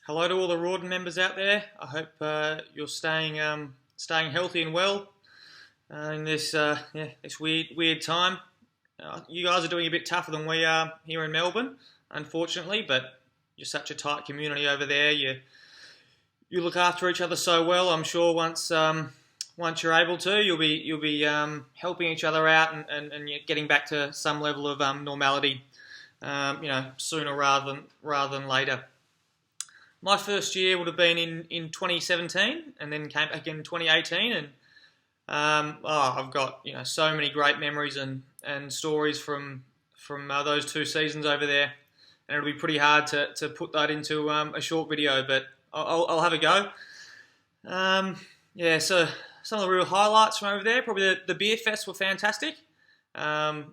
Hello to all the Rawdon members out there. I hope you're staying healthy and well in this weird time. You guys are doing a bit tougher than we are here in Melbourne, unfortunately. But you're such a tight community over there. You look after each other so well. I'm sure once you're able to, you'll be helping each other out and you're getting back to some level of normality. Sooner rather than later. My first year would have been in 2017, and then came back in 2018, and I've got so many great memories and stories from those two seasons over there, and it'll be pretty hard to put that into a short video, but I'll have a go. So some of the real highlights from over there, probably the beer fests were fantastic. I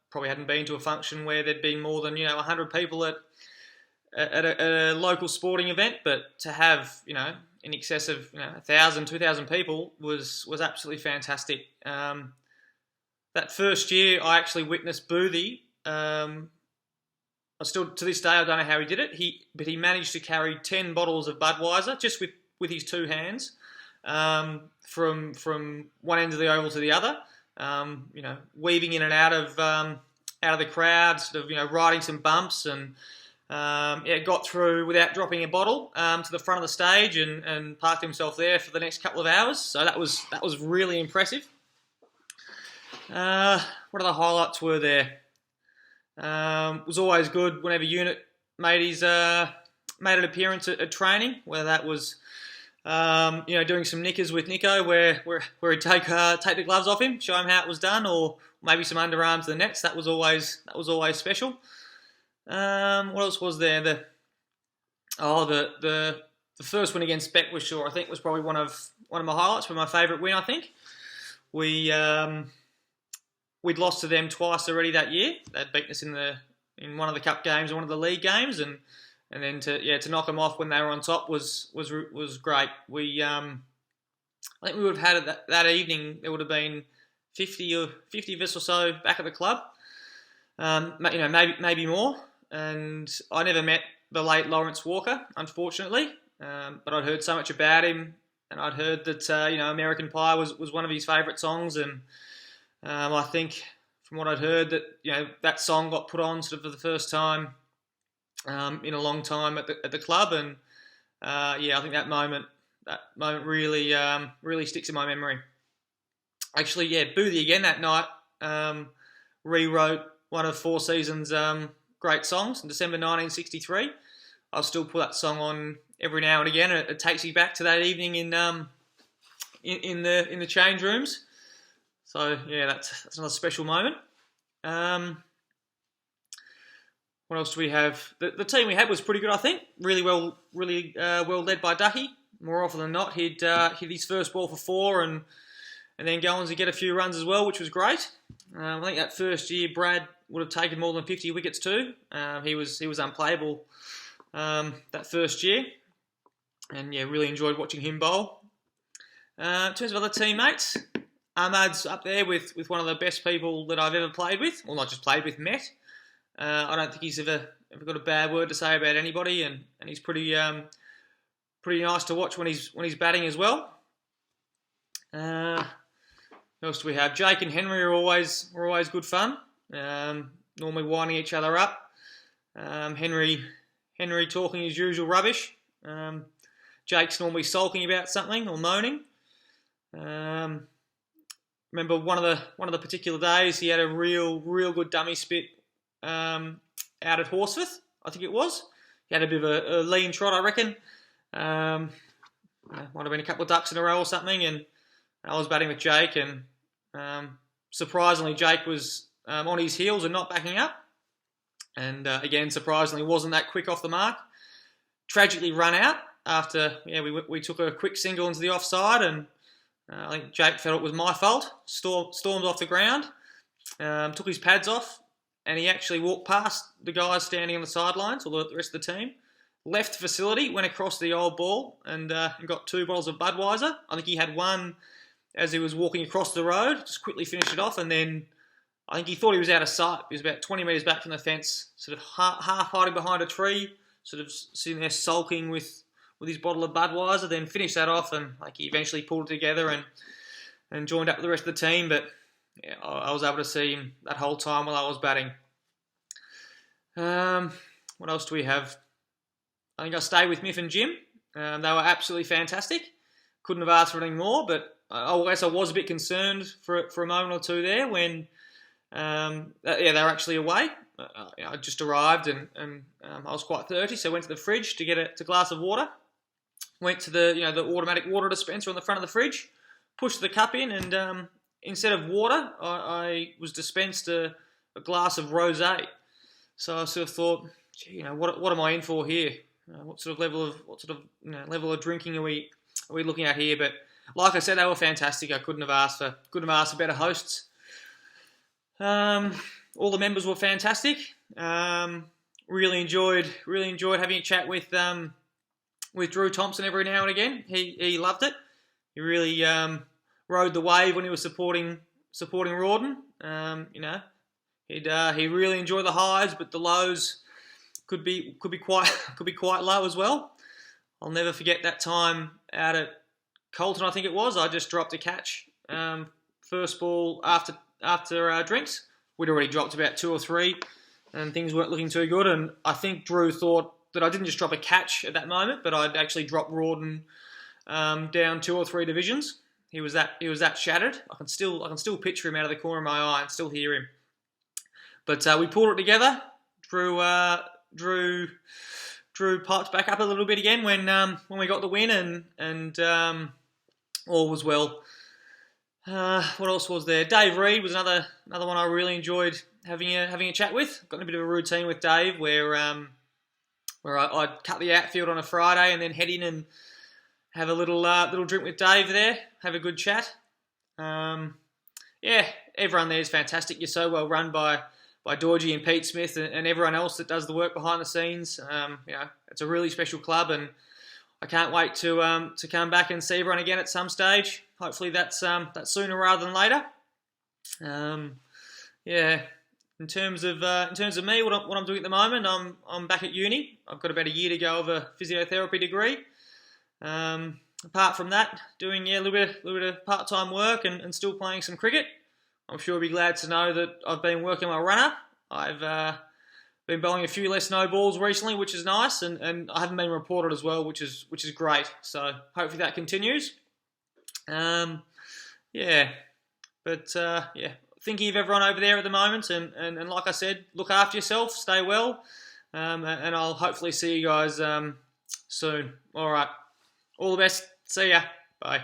probably hadn't been to a function where there'd been more than 100 people at a local sporting event, but to have in excess of 1,000, 2,000 people was absolutely fantastic. That first year, I actually witnessed Boothie. I still to this day I don't know how he did it. But he managed to carry 10 bottles of Budweiser just with his two hands, from one end of the oval to the other. Weaving in and out of the crowd, sort of riding some bumps and. Got through without dropping a bottle to the front of the stage and parked himself there for the next couple of hours. So that was really impressive. What other highlights were there? It was always good whenever Unit made an appearance at training, whether that was doing some knickers with Nico where he'd take the gloves off him, show him how it was done, or maybe some underarms to the nets. That was always special. What else was there? The first win against Beckwithshire, I think, was probably one of my highlights. For my favourite win, I think. We'd lost to them twice already that year. They'd beaten us in one of the cup games and one of the league games, and then to knock them off when they were on top was great. I think we would have had that evening. There would have been 50 of us or so back at the club. Maybe more. And I never met the late Lawrence Walker, unfortunately, but I'd heard so much about him, and I'd heard that American Pie was one of his favourite songs, and I think from what I'd heard that that song got put on sort of for the first time in a long time at the club, and I think that moment really sticks in my memory. Actually, Boothie again that night rewrote one of Four Seasons' great songs in December 1963. I'll still put that song on every now and again. It takes me back to that evening in the change rooms. So that's another special moment. What else do we have? The team we had was pretty good, I think. Really well led by Ducky. More often than not, he'd hit his first ball for four and then go on to get a few runs as well, which was great. I think that first year, Brad would have taken more than 50 wickets too. He was unplayable that first year, and really enjoyed watching him bowl. In terms of other teammates, Ahmad's up there with one of the best people that I've ever played with, or not just played with, met. I don't think he's ever got a bad word to say about anybody, and he's pretty nice to watch when he's batting as well. Who else do we have? Jake and Henry are always good fun. Normally winding each other up. Henry talking his usual rubbish. Jake's normally sulking about something or moaning. Remember one of the particular days he had a real good dummy spit out at Horsforth, I think it was. He had a bit of a lean trot, I reckon. Might have been a couple of ducks in a row or something, and I was batting with Jake, and surprisingly Jake was on his heels and not backing up, and again surprisingly wasn't that quick off the mark. Tragically run out after we took a quick single into the offside, and I think Jake felt it was my fault. Stormed off the ground, took his pads off, and he actually walked past the guys standing on the sidelines, or the rest of the team, left the facility, went across the old ball, and got 2 bottles of Budweiser. I think he had one as he was walking across the road, just quickly finished it off, and then I think he thought he was out of sight. He was about 20 metres back from the fence, sort of half hiding behind a tree, sort of sitting there sulking with his bottle of Budweiser, then finished that off, and like he eventually pulled it together and joined up with the rest of the team. But yeah, I was able to see him that whole time while I was batting. What else do we have? I think I stayed with Miff and Jim. They were absolutely fantastic. Couldn't have asked for anything more, but I guess I was a bit concerned for a moment or two there when they were actually away. I just arrived and I was quite thirsty, so I went to the fridge to get a glass of water. Went to the automatic water dispenser on the front of the fridge, pushed the cup in, and instead of water, I was dispensed a glass of rosé. So I sort of thought, gee, what am I in for here? What sort of level of drinking are we looking at here? But like I said, they were fantastic. I couldn't have asked for better hosts. All the members were fantastic. Really enjoyed having a chat with Drew Thompson every now and again. He loved it. He really rode the wave when he was supporting Rawdon. He really enjoyed the highs, but the lows could be quite low as well. I'll never forget that time out at Colton, I think it was. I just dropped a catch first ball after drinks. We'd already dropped about 2 or 3, and things weren't looking too good. And I think Drew thought that I didn't just drop a catch at that moment, but I'd actually dropped Rawdon down 2 or 3 divisions. He was that shattered. I can still picture him out of the corner of my eye and still hear him. But we pulled it together. Drew piped back up a little bit again when we got the win, and all was well. What else was there? Dave Reed was another one I really enjoyed having a chat with. Got in a bit of a routine with Dave where I'd cut the outfield on a Friday and then head in and have a little drink with Dave there, have a good chat. Everyone there is fantastic. You're so well run by Dorgie and Pete Smith and everyone else that does the work behind the scenes. It's a really special club, and I can't wait to come back and see everyone again at some stage. Hopefully that's sooner rather than later. In terms of me, what I'm doing at the moment, I'm back at uni. I've got about a year to go of a physiotherapy degree. Apart from that, doing a little bit of part-time work and still playing some cricket. I'm sure you'll be glad to know that I've been working on my runner. I've been bowling a few less no balls recently, which is nice, and I haven't been reported as well, which is great. So hopefully that continues. Thinking of everyone over there at the moment, and like I said, look after yourself, stay well, and I'll hopefully see you guys soon. All right, all the best. See ya. Bye.